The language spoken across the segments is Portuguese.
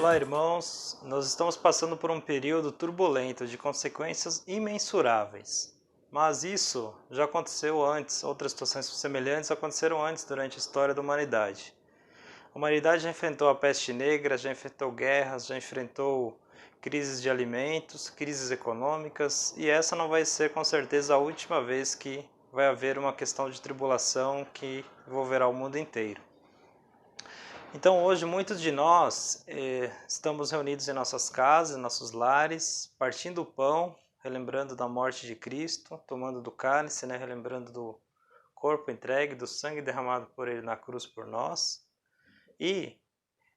Olá, irmãos. Nós estamos passando por um período turbulento de consequências imensuráveis. Mas isso já aconteceu antes, outras situações semelhantes aconteceram antes durante a história da humanidade. A humanidade já enfrentou a peste negra, já enfrentou guerras, já enfrentou crises de alimentos, crises econômicas, e essa não vai ser com certeza a última vez que vai haver uma questão de tribulação que envolverá o mundo inteiro. Então hoje muitos de nós estamos reunidos em nossas casas, em nossos lares, partindo o pão, relembrando da morte de Cristo, tomando do cálice, relembrando do corpo entregue, do sangue derramado por Ele na cruz por nós. E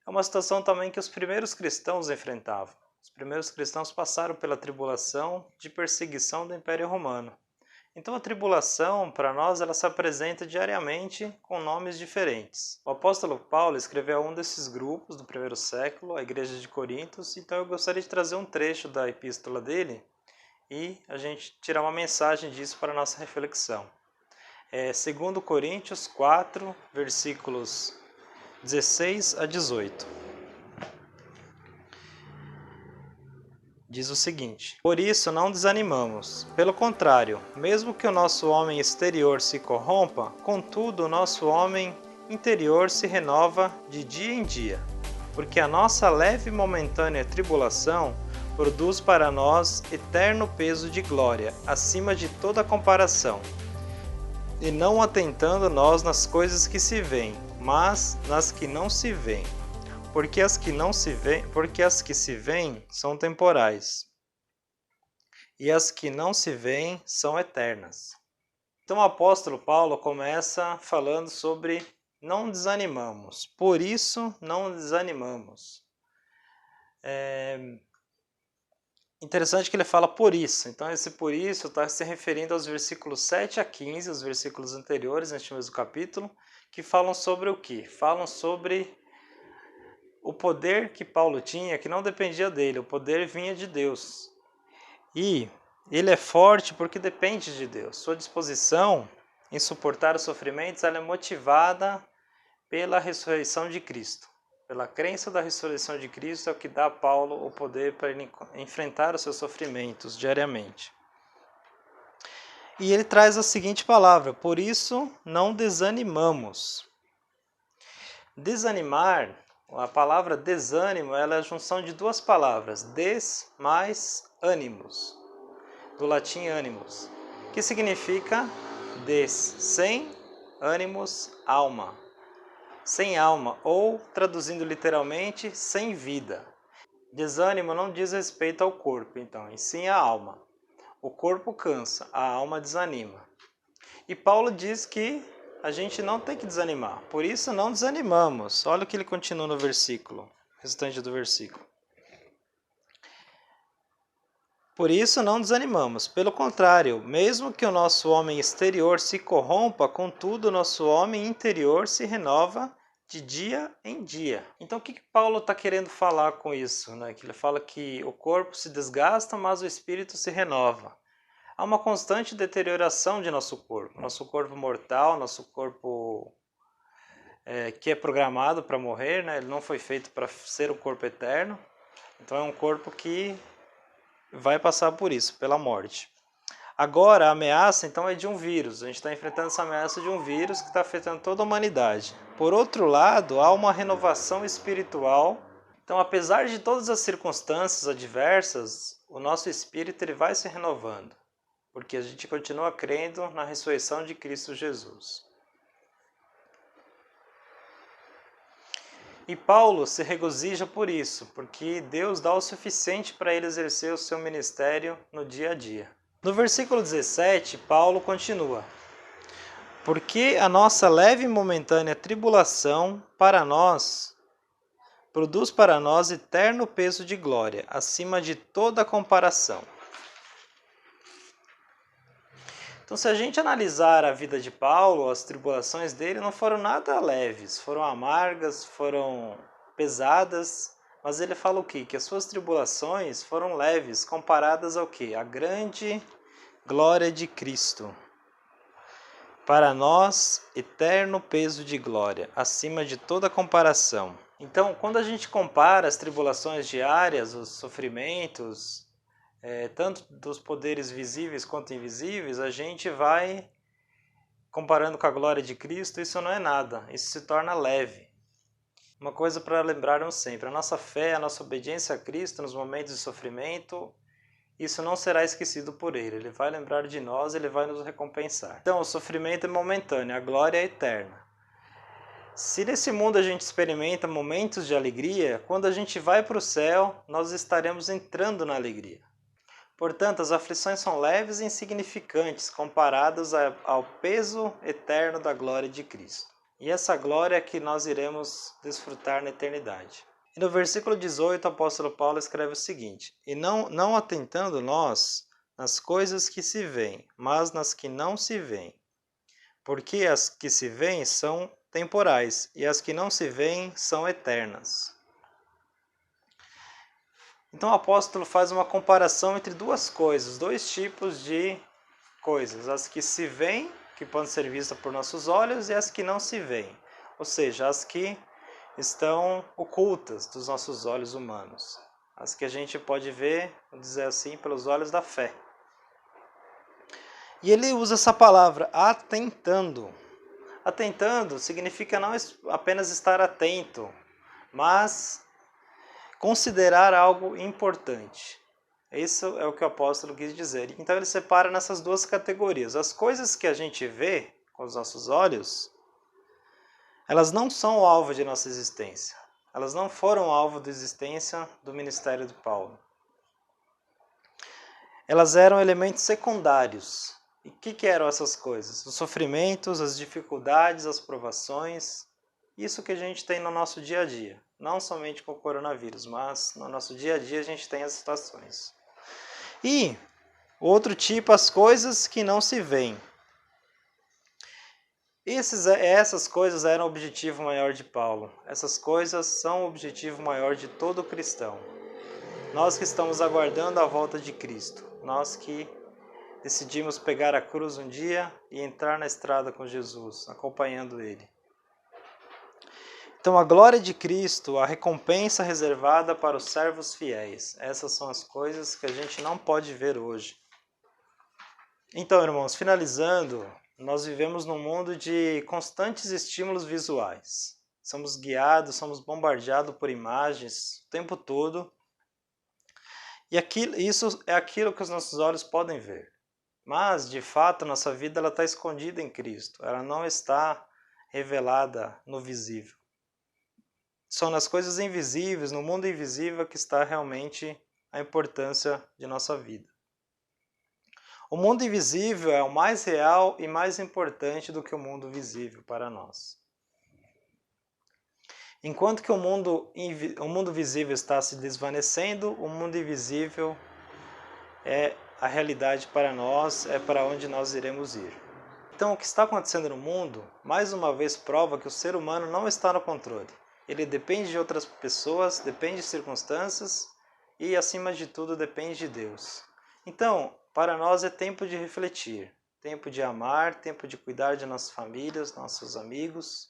é uma situação também que os primeiros cristãos enfrentavam. Os primeiros cristãos passaram pela tribulação de perseguição do Império Romano. Então a tribulação, para nós, ela se apresenta diariamente com nomes diferentes. O apóstolo Paulo escreveu a um desses grupos do primeiro século, a igreja de Corintos, então eu gostaria de trazer um trecho da epístola dele e a gente tirar uma mensagem disso para a nossa reflexão. 2 Coríntios 4, versículos 16 a 18. Diz o seguinte: por isso não desanimamos. Pelo contrário, mesmo que o nosso homem exterior se corrompa, contudo o nosso homem interior se renova de dia em dia. Porque a nossa leve e momentânea tribulação produz para nós eterno peso de glória, acima de toda comparação. E não atentando nós nas coisas que se veem, mas nas que não se veem. Porque as que se veem são temporais, e as que não se veem são eternas. Então o apóstolo Paulo começa falando sobre não desanimamos, por isso não desanimamos. Interessante que ele fala por isso, então esse por isso está se referindo aos versículos 7 a 15, os versículos anteriores neste mesmo capítulo, que falam sobre o quê? Falam sobre o poder que Paulo tinha, que não dependia dele, o poder vinha de Deus. E ele é forte porque depende de Deus. Sua disposição em suportar os sofrimentos ela é motivada pela ressurreição de Cristo. Pela crença da ressurreição de Cristo é o que dá a Paulo o poder para ele enfrentar os seus sofrimentos diariamente. E ele traz a seguinte palavra: por isso não desanimamos. Desanimar, a palavra desânimo, ela é a junção de duas palavras, des mais ânimos, do latim animus, que significa des, sem, ânimos, alma, sem alma, ou, traduzindo literalmente, sem vida. Desânimo não diz respeito ao corpo, então, e sim à alma. O corpo cansa, a alma desanima. E Paulo diz que a gente não tem que desanimar, por isso não desanimamos. Olha o que ele continua no versículo, restante do versículo. Por isso não desanimamos, pelo contrário, mesmo que o nosso homem exterior se corrompa, contudo o nosso homem interior se renova de dia em dia. Então o que Paulo está querendo falar com isso? Que ele fala que o corpo se desgasta, mas o espírito se renova. Há uma constante deterioração de nosso corpo mortal, nosso corpo que é programado para morrer, ele não foi feito para ser o corpo eterno, então é um corpo que vai passar por isso, pela morte. Agora a ameaça então é de um vírus, a gente está enfrentando essa ameaça de um vírus que está afetando toda a humanidade. Por outro lado, há uma renovação espiritual, então apesar de todas as circunstâncias adversas, o nosso espírito ele vai se renovando. Porque a gente continua crendo na ressurreição de Cristo Jesus. E Paulo se regozija por isso, porque Deus dá o suficiente para ele exercer o seu ministério no dia a dia. No versículo 17, Paulo continua: porque a nossa leve e momentânea tribulação produz para nós eterno peso de glória, acima de toda comparação. Então, se a gente analisar a vida de Paulo, as tribulações dele não foram nada leves, foram amargas, foram pesadas, mas ele fala o quê? Que as suas tribulações foram leves, comparadas ao quê? A grande glória de Cristo. Para nós, eterno peso de glória, acima de toda comparação. Então, quando a gente compara as tribulações diárias, os sofrimentos, tanto dos poderes visíveis quanto invisíveis, a gente vai comparando com a glória de Cristo, isso não é nada, isso se torna leve. Uma coisa para lembrarmos sempre, a nossa fé, a nossa obediência a Cristo nos momentos de sofrimento, isso não será esquecido por Ele vai lembrar de nós, Ele vai nos recompensar. Então, o sofrimento é momentâneo, a glória é eterna. Se nesse mundo a gente experimenta momentos de alegria, quando a gente vai para o céu, nós estaremos entrando na alegria. Portanto, as aflições são leves e insignificantes comparadas ao peso eterno da glória de Cristo. E essa glória é que nós iremos desfrutar na eternidade. E no versículo 18, o apóstolo Paulo escreve o seguinte: E não atentando nós nas coisas que se veem, mas nas que não se veem. Porque as que se veem são temporais, e as que não se veem são eternas. Então o apóstolo faz uma comparação entre duas coisas, dois tipos de coisas, as que se veem, que podem ser vistas por nossos olhos, e as que não se veem, ou seja, as que estão ocultas dos nossos olhos humanos, as que a gente pode ver, vamos dizer assim, pelos olhos da fé. E ele usa essa palavra, atentando. Atentando significa não apenas estar atento, mas considerar algo importante. Isso é o que o apóstolo quis dizer. Então ele separa nessas duas categorias. As coisas que a gente vê com os nossos olhos, elas não são o alvo de nossa existência. Elas não foram alvo da existência do ministério de Paulo. Elas eram elementos secundários. E o que eram essas coisas? Os sofrimentos, as dificuldades, as provações. Isso que a gente tem no nosso dia a dia. Não somente com o coronavírus, mas no nosso dia a dia a gente tem as situações. E outro tipo, as coisas que não se veem. Essas coisas eram o objetivo maior de Paulo. Essas coisas são o objetivo maior de todo cristão. Nós que estamos aguardando a volta de Cristo. Nós que decidimos pegar a cruz um dia e entrar na estrada com Jesus, acompanhando Ele. Então, a glória de Cristo, a recompensa reservada para os servos fiéis. Essas são as coisas que a gente não pode ver hoje. Então, irmãos, finalizando, nós vivemos num mundo de constantes estímulos visuais. Somos guiados, somos bombardeados por imagens o tempo todo. E isso é aquilo que os nossos olhos podem ver. Mas, de fato, nossa vida está escondida em Cristo. Ela não está revelada no visível. São nas coisas invisíveis, no mundo invisível, que está realmente a importância de nossa vida. O mundo invisível é o mais real e mais importante do que o mundo visível para nós. Enquanto que o mundo visível está se desvanecendo, o mundo invisível é a realidade para nós, é para onde nós iremos ir. Então, o que está acontecendo no mundo, mais uma vez prova que o ser humano não está no controle. Ele depende de outras pessoas, depende de circunstâncias e, acima de tudo, depende de Deus. Então, para nós é tempo de refletir, tempo de amar, tempo de cuidar de nossas famílias, nossos amigos,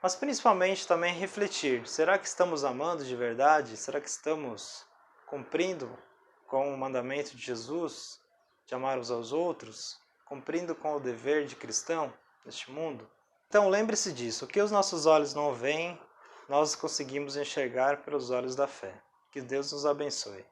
mas principalmente também refletir. Será que estamos amando de verdade? Será que estamos cumprindo com o mandamento de Jesus, de amar uns aos outros? Cumprindo com o dever de cristão neste mundo? Então lembre-se disso, o que os nossos olhos não veem, nós conseguimos enxergar pelos olhos da fé. Que Deus nos abençoe.